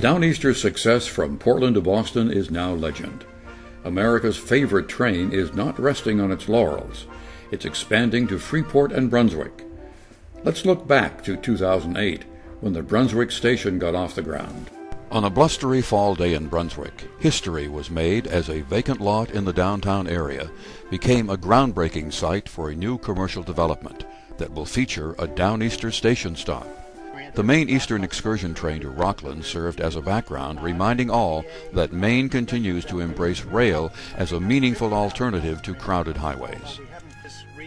Downeaster's success from Portland to Boston is now legend. America's favorite train is not resting on its laurels. It's expanding to Freeport and Brunswick. Let's look back to 2008, when the Brunswick station got off the ground. On a blustery fall day in Brunswick, history was made as a vacant lot in the downtown area became a groundbreaking site for a new commercial development that will feature a Downeaster station stop. The main Eastern excursion train to Rockland served as a background, reminding all that Maine continues to embrace rail as a meaningful alternative to crowded highways.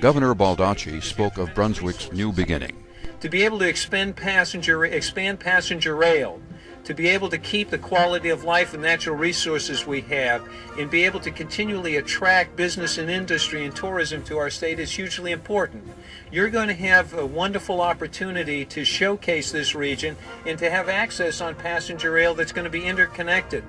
Governor Baldacci spoke of Brunswick's new beginning. To be able to expand passenger rail, to be able to keep the quality of life and natural resources we have, and be able to continually attract business and industry and tourism to our state is hugely important. You're going to have a wonderful opportunity to showcase this region and to have access on passenger rail that's going to be interconnected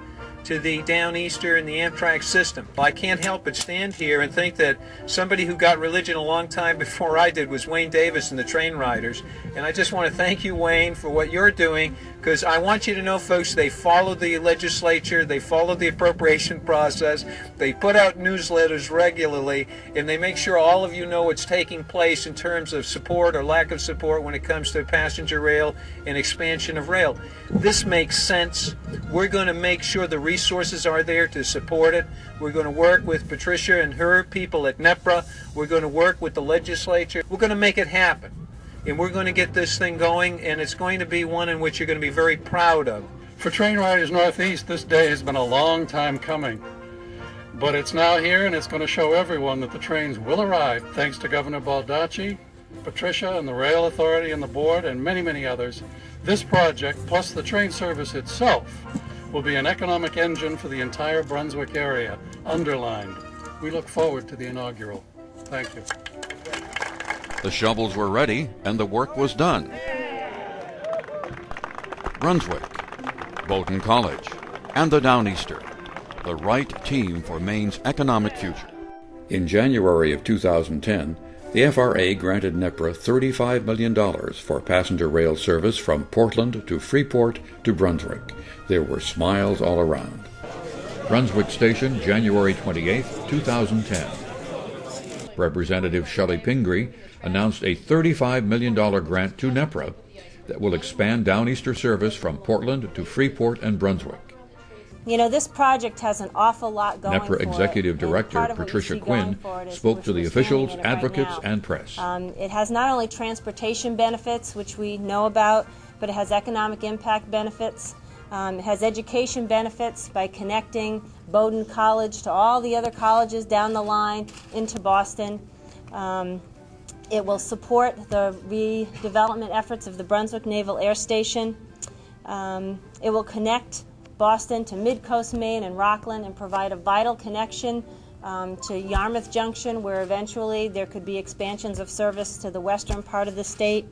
to the Downeaster and the Amtrak system. I can't help but stand here and think that somebody who got religion a long time before I did was Wayne Davis and the TrainRiders. And I just want to thank you, Wayne, for what you're doing, because I want you to know, folks, they follow the legislature, they follow the appropriation process, they put out newsletters regularly, and they make sure all of you know what's taking place in terms of support or lack of support when it comes to passenger rail and expansion of rail. This makes sense. We're going to make sure the resources are there to support it. We're going to work with Patricia and her people at NNEPRA. We're going to work with the legislature. We're going to make it happen. And we're going to get this thing going, and it's going to be one in which you're going to be very proud of. For TrainRiders Northeast, this day has been a long time coming. But it's now here, and it's going to show everyone that the trains will arrive, thanks to Governor Baldacci, Patricia, and the Rail Authority and the board, and many, many others. This project, plus the train service itself, will be an economic engine for the entire Brunswick area, underlined. We look forward to the inaugural. Thank you. The shovels were ready, and the work was done. Brunswick, Bowdoin College, and the Downeaster, the right team for Maine's economic future. In January of 2010, the FRA granted NNEPRA $35 million for passenger rail service from Portland to Freeport to Brunswick. There were smiles all around. Brunswick Station, January 28, 2010. Representative Shelley Pingree announced a $35 million grant to NNEPRA that will expand Downeaster service from Portland to Freeport and Brunswick. You know, this project has an awful lot going for it. NNEPRA Executive Director Patricia Quinn spoke to the officials, advocates, and press. It has not only transportation benefits, which we know about, but it has economic impact benefits. It has education benefits by connecting Bowdoin College to all the other colleges down the line into Boston. It will support the redevelopment efforts of the Brunswick Naval Air Station. It will connect Boston to Mid-Coast Maine and Rockland and provide a vital connection to Yarmouth Junction, where eventually there could be expansions of service to the western part of the state.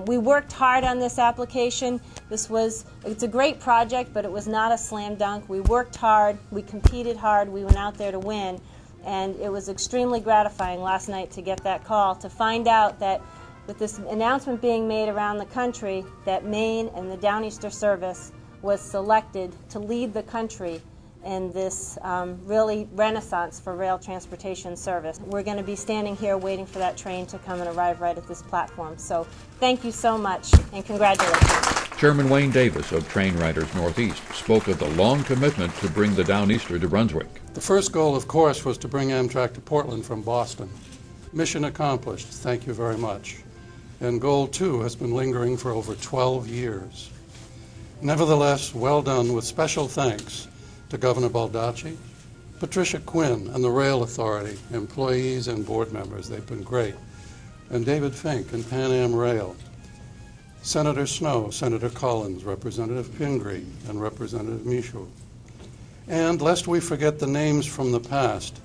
We worked hard on this application. It's a great project, but it was not a slam dunk. We worked hard, we competed hard, we went out there to win, and it was extremely gratifying last night to get that call, to find out that with this announcement being made around the country that Maine and the Downeaster service was selected to lead the country in this really renaissance for rail transportation service. We're going to be standing here waiting for that train to come and arrive right at this platform. So thank you so much, and congratulations. Chairman Wayne Davis of TrainRiders Northeast spoke of the long commitment to bring the Downeaster to Brunswick. The first goal, of course, was to bring Amtrak to Portland from Boston. Mission accomplished. Thank you very much. And goal 2 has been lingering for over 12 years. Nevertheless, well done, with special thanks to Governor Baldacci, Patricia Quinn, and the Rail Authority, employees and board members. They've been great. And David Fink and Pan Am Rail, Senator Snow, Senator Collins, Representative Pingree, and Representative Michaud. And lest we forget the names from the past,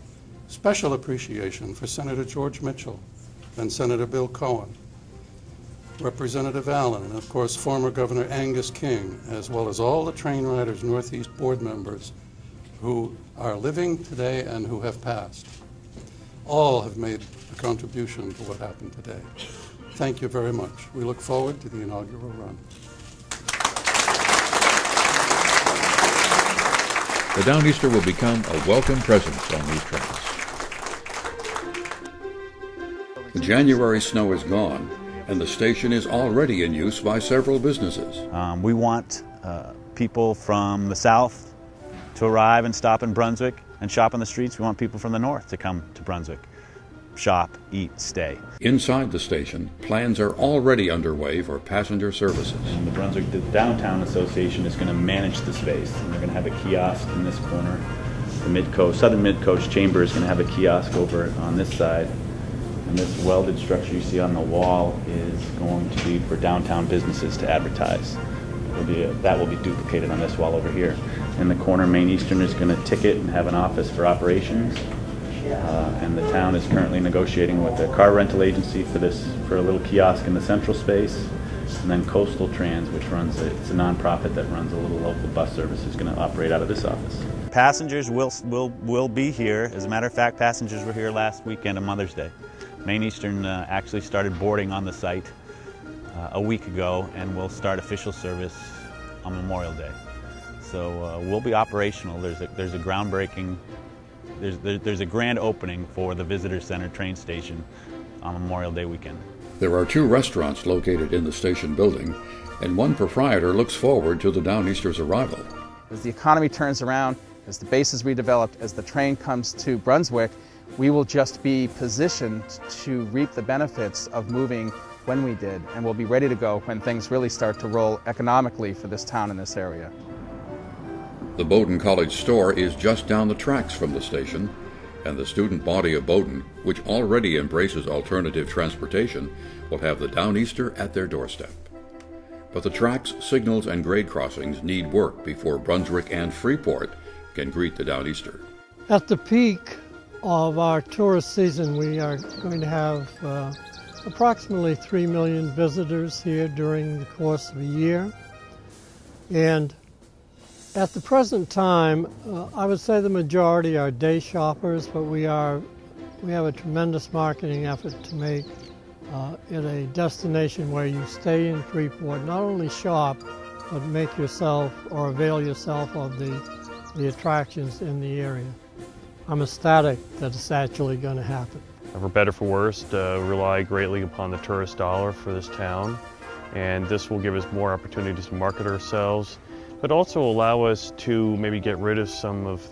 special appreciation for Senator George Mitchell and Senator Bill Cohen. Representative Allen, and of course former Governor Angus King, as well as all the TrainRiders Northeast board members who are living today and who have passed. All have made a contribution to what happened today. Thank you very much. We look forward to the inaugural run. The Downeaster will become a welcome presence on these trains. The January snow is gone, and the station is already in use by several businesses. We want people from the south to arrive and stop in Brunswick and shop on the streets. We want people from the north to come to Brunswick, shop, eat, stay. Inside the station, plans are already underway for passenger services. And the Downtown Association is going to manage the space, and they're going to have a kiosk in this corner. The Southern Mid-Coast Chamber is going to have a kiosk over on this side. And this welded structure you see on the wall is going to be for downtown businesses to advertise. That will be duplicated on this wall over here. In the corner, Maine Eastern is going to ticket and have an office for operations. And the town is currently negotiating with a car rental agency for a little kiosk in the central space. And then Coastal Trans, which it's a nonprofit that runs a little local bus service, is going to operate out of this office. Passengers will be here. As a matter of fact, passengers were here last weekend on Mother's Day. Maine Eastern actually started boarding on the site a week ago, and will start official service on Memorial Day. So we'll be operational. There's a groundbreaking, there's a grand opening for the Visitor Center train station on Memorial Day weekend. There are 2 restaurants located in the station building, and one proprietor looks forward to the Downeaster's arrival. As the economy turns around, as the base is redeveloped, as the train comes to Brunswick, we will just be positioned to reap the benefits of moving when we did, and we'll be ready to go when things really start to roll economically for this town and this area. The Bowdoin College store is just down the tracks from the station, and the student body of Bowdoin, which already embraces alternative transportation, will have the Downeaster at their doorstep. But the tracks, signals, and grade crossings need work before Brunswick and Freeport can greet the Downeaster. At the peak of our tourist season, we are going to have approximately 3 million visitors here during the course of a year. And at the present time, I would say the majority are day shoppers, but we have a tremendous marketing effort to make it a destination where you stay in Freeport, not only shop, but make yourself or avail yourself of the attractions in the area. I'm ecstatic that it's actually going to happen. For better for worse, rely greatly upon the tourist dollar for this town, and this will give us more opportunities to market ourselves, but also allow us to maybe get rid of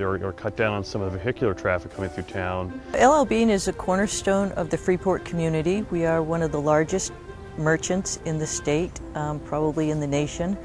or cut down on some of the vehicular traffic coming through town. LL Bean is a cornerstone of the Freeport community. We are one of the largest merchants in the state, probably in the nation.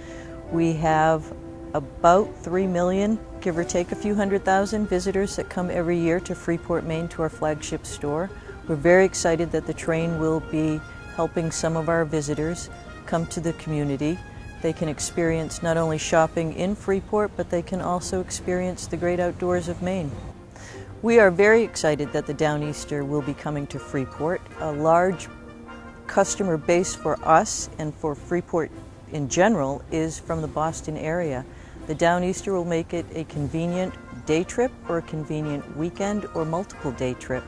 We have about 3 million, give or take a few 100,000 visitors that come every year to Freeport, Maine, to our flagship store. We're very excited that the train will be helping some of our visitors come to the community. They can experience not only shopping in Freeport, but they can also experience the great outdoors of Maine. We are very excited that the Downeaster will be coming to Freeport. A large customer base for us and for Freeport in general is from the Boston area. The Downeaster will make it a convenient day trip or a convenient weekend or multiple day trip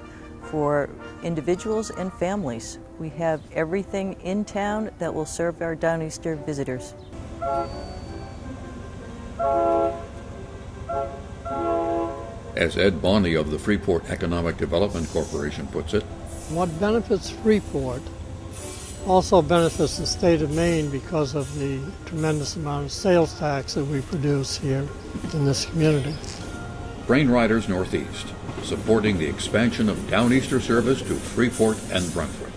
for individuals and families. We have everything in town that will serve our Downeaster visitors. As Ed Bonney of the Freeport Economic Development Corporation puts it, What benefits Freeport also benefits the state of Maine because of the tremendous amount of sales tax that we produce here in this community. TrainRiders Northeast, supporting the expansion of Downeaster service to Freeport and Brunswick.